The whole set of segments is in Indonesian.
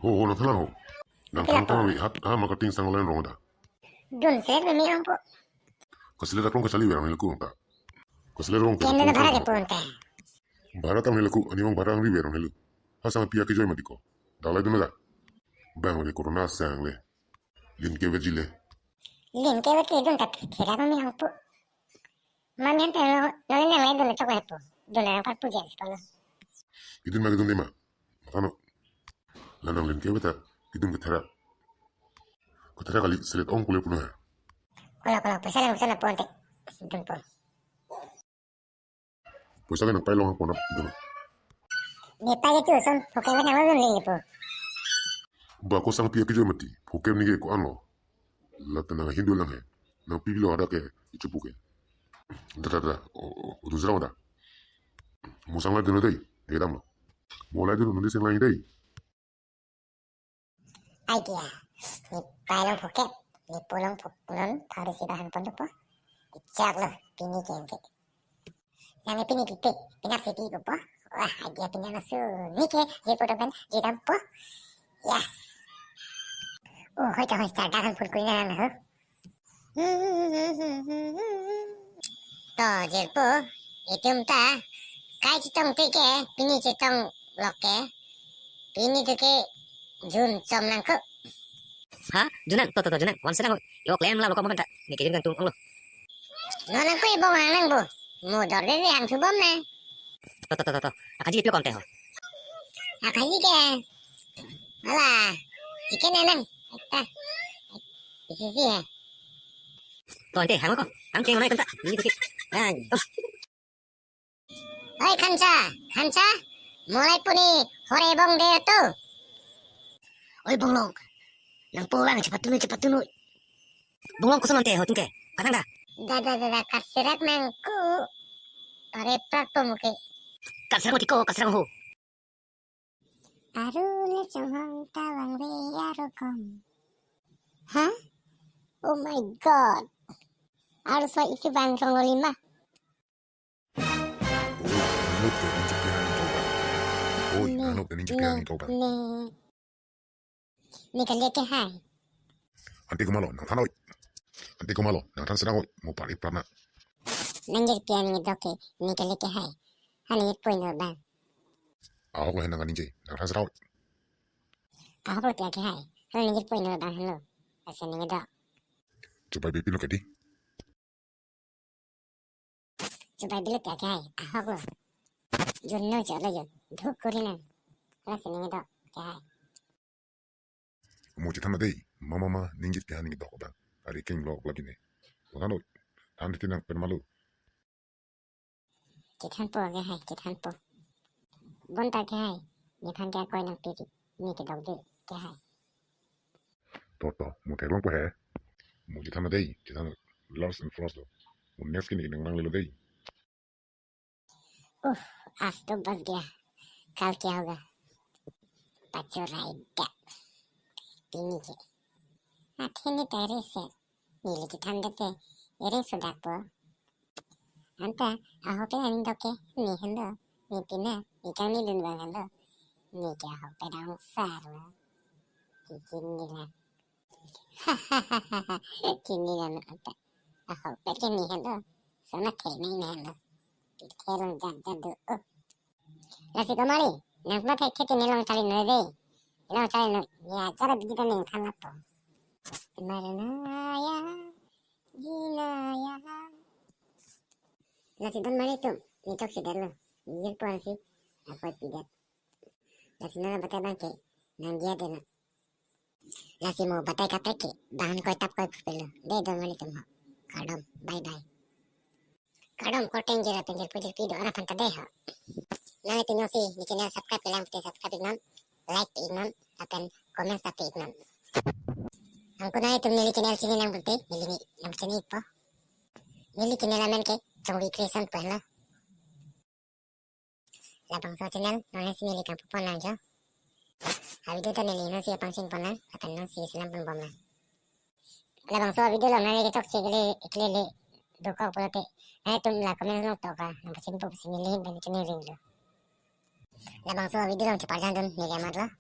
Oh, na talang ho. Nang Kaya tang wi hat ha makating sang lain rong da. Dun sir me mirang po. Kasile da rong kasali wi rong hilku ta. Kasile rong Kaya na bara ke po unta. Bara tam hilku ani mong barang ri wi rong hilu. Ha sang pia ke joy matiko. Dalai dun da. Bang le corona sang le. Lin ke vejile. Lin ke ke dun ta kira ko mirang po. Mami ante no le mai dun to ko po. Dun na par pu jes po. Idun ma idun de ma. Ano. Lanang lin ke beta idun ke thara. Ko thara kali selet ong kule puno ha. Kola pesa lang sana po unta. Dun po. Pues sale nang pailong ha po na dun. Ni pa ke tu son po ke na dun lin po. Ba ko sang pia ke joy mati. Pokem ni ke ko ano. La tanang hindu lang he. Nang pibilo ada ke ichupuke. Da. Udun zraw da. Musang la dun dei. Gedam lo. Mo la dun nundi sing lain dei. Ai kia. Ni pa lang po ke. Ni pulang po punon taru si bahan pondok po. Icak lo pini ke ente. Yang pini pipi. Pinak si pipi po. Wah, dia pinya nasu. Ni ke je po dokan je dam po. Yes. Oh, hoi ta hoi start dakan pun kuina na ho. To jelpo itum ta kai chitong te ke pini chitong loke pini te ke jun chom nang ko Ha? Junan, to Junan. Wan sedang yo klaim lah lo kamu kan tak. Ni kirim gantung lo. no nang ko ibong nang bo mo dor de ang subom na To. Akaji pio konte ho. akaji ke ala chicken na nang ta isi ya To ente hango ko. Ang keng nai kan tak. Ni tu. Ah, oi kanca mulai puni hore bong de tu oi bonglong. Nang pulang cepat tunu. Bonglong kusun ante ho tungke. Padang dah. da kasirak nang ku pare prak po muke Kat serang tiko, kat serang ho. Arule hong tawang we arokom. Hah? Oh my god. Harus wa isi bang rongo lima. Oi, hanok de ninja piang toba. Ni kalia ke hai. Anti ko malo nang tanoi. Anti ko malo nang tan sedang oi mo pari prana. Nanjir pian ni doke ni kalia ke hai. Hani po no bang. Ako ko henang ninja nang tan sedang oi. Ako po tia ke hai. Hani nanjir po no bang halo. Asa ni do. Coba pipi lo kedi. Coba bilut tia ke hai. Ako ko. Jun no jo lo jo. Dhuk kuri nang. Asa ni do ke hai. Mo chitana dei. Mama ninja piang ni dok ba. Ari king blog lagi ne. Tanoi. Tan tinang pen malu. Kitan po ke hai. Kitan po. Bon ta ke hai. Ni phan kia koi nang piti. Ni ke dok de ke hai. To mo te long po he. Mo chitana dei. Chitana lost and frost. Mo neski ni nang lo dei. आज तो बस गया कल क्या होगा बच्चों राइट पीनी के अठेनी तेरे से नीले की ठंडे पे एरे सुधा पो अंत ahope aning doke ni hendo ni pina ni kami dun bang hendo ni क्या ahope dang sarwa kini lan kini lan anta ahope ke ni hendo sama kayak ni hendo Kerong jadu Nasi kemari Nang mata kete nilong cari nade Nilong cari nade Ya cara begitu nih kan apa Marnaya Jinaya Nasi don mari tuh Nitok si dalo Nijil puan si Aku tidak Nasi nana batai bangke Nang dia dena Nasi mau batai kapeke Bahan koi tap koi pupilo De don mari tuh Kadom bye bye Kadom ko tenjera pujil pido ara panta deha Nang itu nyosi di channel subscribe lang putih subscribe ignon like ignon akan komen tapi ignon ang kunai itu nili channel sini nang putih nili nang channel po nili channel amen ke chongwi creation po la labang so channel nang nili kan po nang jo video to nili no siya pangsin po nang akan no siya silang pun bom na labang so video lo nang ikitok sigili ikilili duka po lati ay tum la komen nang toka nang pasin po sinilihin pa ni channel ring lo Labang so video lang cepat jangan nilai amat lah.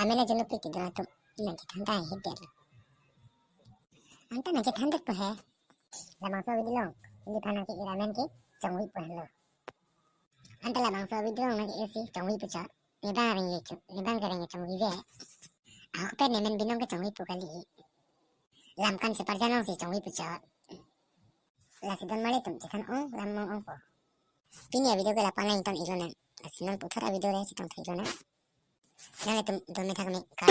Amela jenu pi tidur tu nanti tanda he dia. Anta nanti tanda tu he. La mangsa vidilong. Ini tanah ki iramen ki chongwi pahlo. Anta la mangsa vidilong nanti esi chongwi pucha. Niban kरेंगे chongwi ve. Aku pe nemen binong ke chongwi pu kali. Lam kan separjanong si chongwi pucha. La sidon male tum chikan ong lam mong ong po. Pinya video ke lapana inton ilonan. La sinon puthara video re chitong ilonan. Nang tum dome thakme ka.